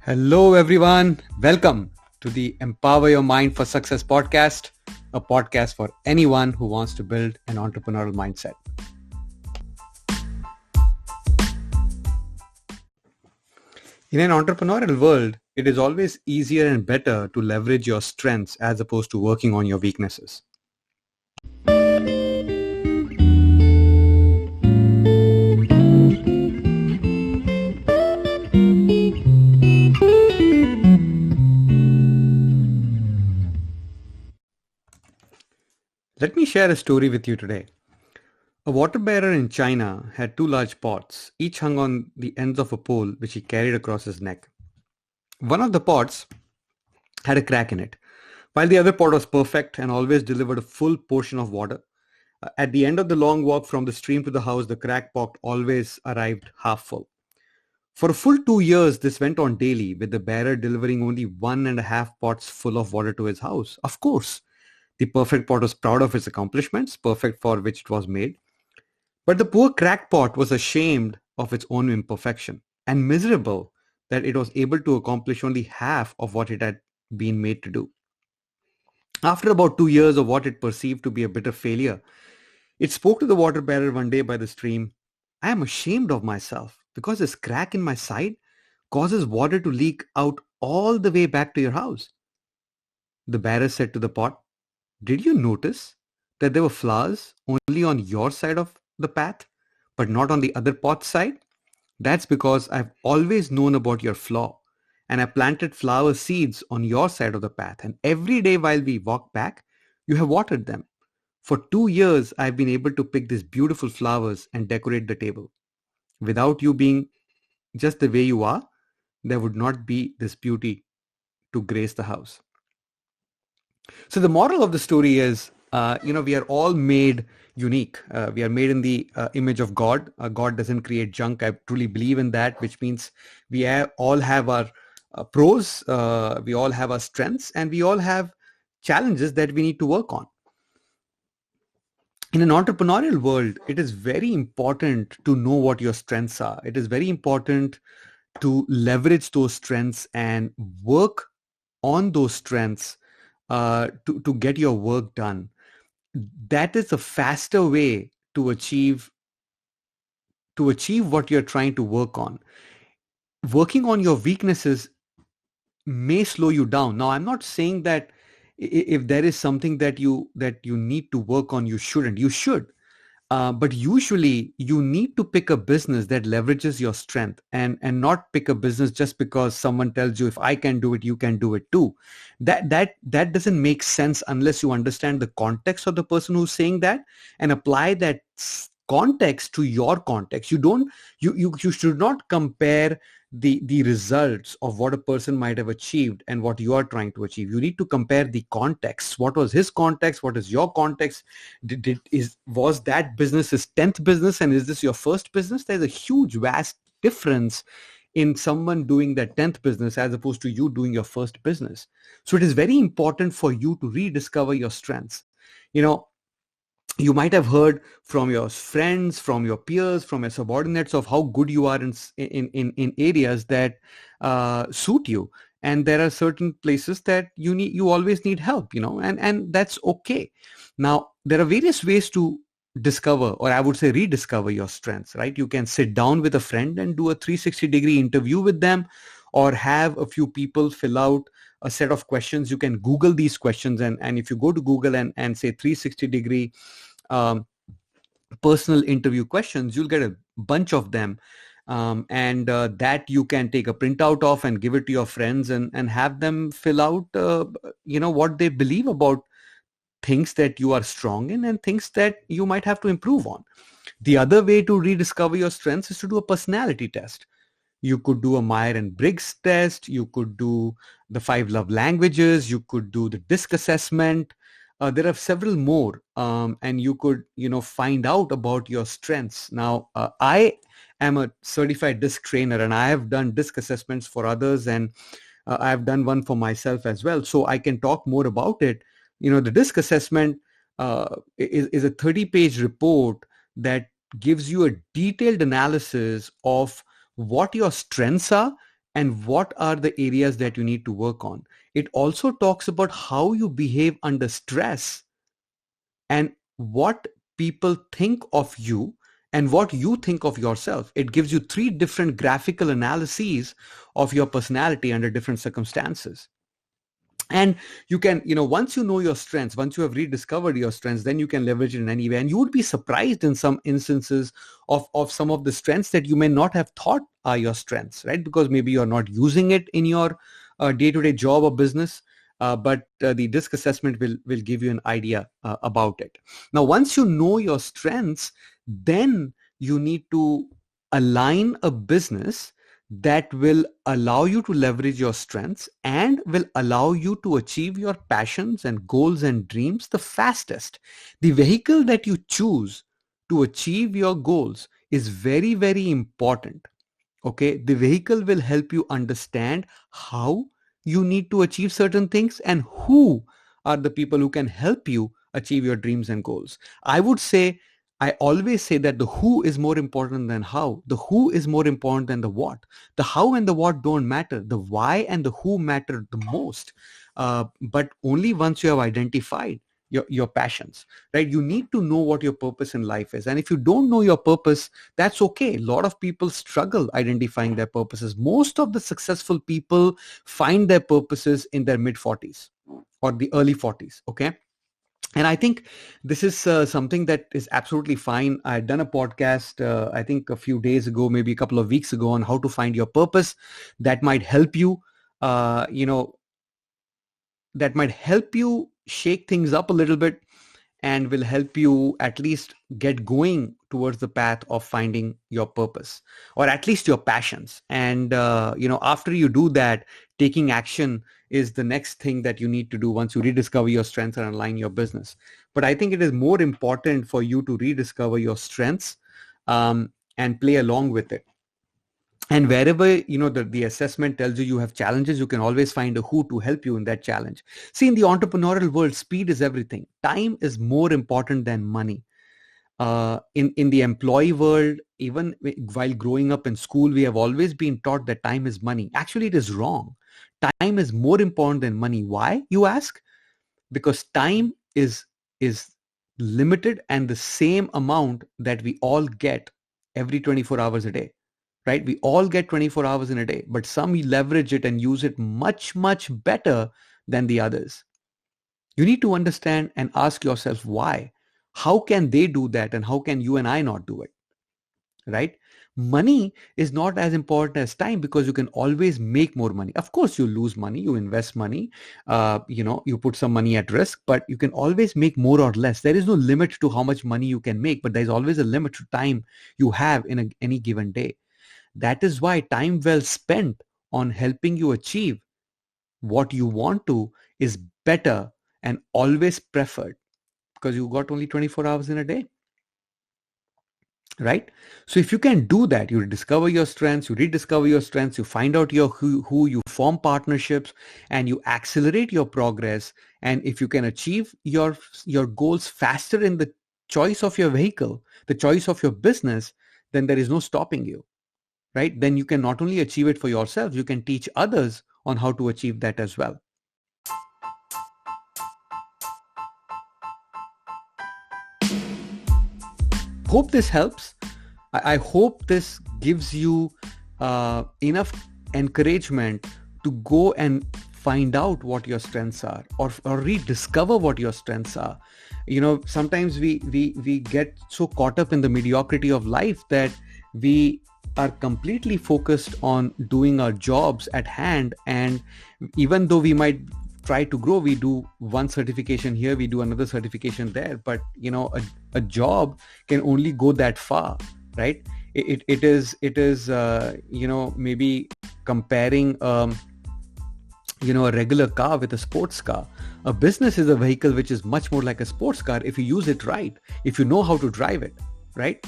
Hello, everyone. Welcome to the Empower Your Mind for Success podcast, a podcast for anyone who wants to build an entrepreneurial mindset. In an entrepreneurial world, it is always easier and better to leverage your strengths as opposed to working on your weaknesses. Let me share a story with you today. A water bearer in China had two large pots, each hung on the ends of a pole which he carried across his neck. One of the pots had a crack in it, while the other pot was perfect and always delivered a full portion of water. At the end of the long walk from the stream to the house, the crack pot always arrived half full. For a full 2 years, this went on daily, with the bearer delivering only 1.5 pots full of water to his house. Of course, the perfect pot was proud of his accomplishments, perfect for which it was made. But the poor crackpot was ashamed of its own imperfection and miserable that it was able to accomplish only half of what it had been made to do. After about 2 years of what it perceived to be a bitter failure, it spoke to the water bearer one day by the stream. I am ashamed of myself because this crack in my side causes water to leak out all the way back to your house. The bearer said to the pot, did you notice that there were flowers only on your side of the path, but not on the other pot's side? That's because I've always known about your flaw, and I planted flower seeds on your side of the path. And every day while we walk back, you have watered them. For 2 years, I've been able to pick these beautiful flowers and decorate the table. Without you being just the way you are, there would not be this beauty to grace the house. So the moral of the story is, we are all made unique. We are made in the image of God. God doesn't create junk. I truly believe in that, which means all have our pros, we all have our strengths, and we all have challenges that we need to work on. In an entrepreneurial world, it is very important to know what your strengths are. It is very important to leverage those strengths and work on those strengths to get your work done. That is a faster way to achieve what you're trying to work on. Working on your weaknesses may slow you down. Now, I'm not saying that if there is something that you need to work on, you shouldn't. You should. But usually you need to pick a business that leverages your strength and not pick a business just because someone tells you, if I can do it, you can do it too. That doesn't make sense unless you understand the context of the person who's saying that and apply that context to your context. You should not compare the results of what a person might have achieved and what you are trying to achieve. You need to compare the context. What was his context? What is your context? Was that business his 10th business, and is this your first business? There's a huge, vast difference in someone doing their 10th business as opposed to you doing your first business. So it is very important for you to rediscover your strengths. You might have heard from your friends, from your peers, from your subordinates of how good you are in areas that suit you. And there are certain places that you always need help, and that's okay. Now, there are various ways to discover, or I would say rediscover your strengths, right? You can sit down with a friend and do a 360-degree interview with them, or have a few people fill out a set of questions. You can Google these questions, and if you go to Google and say 360-degree personal interview questions, you'll get a bunch of them, and that you can take a printout of and give it to your friends and have them fill out what they believe about things that you are strong in and things that you might have to improve on. The other way to rediscover your strengths is to do a personality test. You could do a Myers-Briggs test. You could do the 5 love languages. You could do the DISC assessment. There are several more, and you could, find out about your strengths. Now, I am a certified DISC trainer, and I have done DISC assessments for others, and I've done one for myself as well. So I can talk more about it. The DISC assessment is a 30-page report that gives you a detailed analysis of what your strengths are and what are the areas that you need to work on. It also talks about how you behave under stress and what people think of you and what you think of yourself. It gives you 3 different graphical analyses of your personality under different circumstances. And you can, once you know your strengths, once you have rediscovered your strengths, then you can leverage it in any way. And you would be surprised in some instances of some of the strengths that you may not have thought are your strengths, right? Because maybe you're not using it in your day-to-day job or business. But the disc assessment will give you an idea about it. Now, once you know your strengths, then you need to align a business that will allow you to leverage your strengths and will allow you to achieve your passions and goals and dreams the fastest. The vehicle that you choose to achieve your goals is very, very important. Okay, the vehicle will help you understand how you need to achieve certain things and who are the people who can help you achieve your dreams and goals. I always say that the who is more important than how. The who is more important than the what. The how and the what don't matter. The why and the who matter the most. But only once you have identified your passions, right? You need to know what your purpose in life is. And if you don't know your purpose, that's okay. A lot of people struggle identifying their purposes. Most of the successful people find their purposes in their mid 40s or the early 40s. Okay. And I think this is something that is absolutely fine. I had done a podcast, I think a few days ago, maybe a couple of weeks ago, on how to find your purpose. That might help you, uh, you know, that might help you shake things up a little bit and will help you at least get going towards the path of finding your purpose or at least your passions. And, after you do that, taking action is the next thing that you need to do once you rediscover your strengths and align your business. But I think it is more important for you to rediscover your strengths and play along with it. And wherever the assessment tells you have challenges, you can always find a who to help you in that challenge. See, in the entrepreneurial world, speed is everything. Time is more important than money. In the employee world, even while growing up in school, we have always been taught that time is money. Actually, it is wrong. Time is more important than money. Why, you ask? Because time is limited and the same amount that we all get every 24 hours a day. Right? We all get 24 hours in a day, but some leverage it and use it much, much better than the others. You need to understand and ask yourself why. How can they do that and how can you and I not do it? Right? Money is not as important as time because you can always make more money. Of course, you lose money, you invest money, you put some money at risk, but you can always make more or less. There is no limit to how much money you can make, but there's always a limit to time you have in any given day. That is why time well spent on helping you achieve what you want to is better and always preferred because you got only 24 hours in a day. Right? So if you can do that, you discover your strengths, you rediscover your strengths, you find out your who, you form partnerships and you accelerate your progress. And if you can achieve your goals faster in the choice of your vehicle, the choice of your business, then there is no stopping you. Right? Then you can not only achieve it for yourself, you can teach others on how to achieve that as well. Hope this helps. I hope this gives you enough encouragement to go and find out what your strengths are or rediscover what your strengths are. Sometimes we get so caught up in the mediocrity of life that we are completely focused on doing our jobs at hand. And even though we might try to grow, we do one certification here, we do another certification there, but a job can only go that far, right? It is maybe comparing a regular car with a sports car. A business is a vehicle which is much more like a sports car if you use it right, if you know how to drive it, right?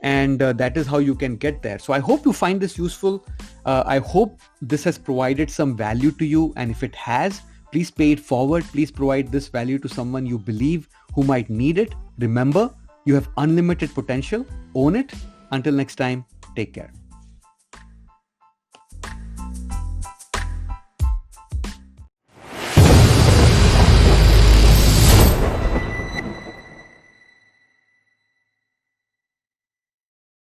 And that is how you can get there. So I hope you find this useful. I hope this has provided some value to you. And if it has, please pay it forward. Please provide this value to someone you believe who might need it. Remember, you have unlimited potential. Own it. Until next time, take care.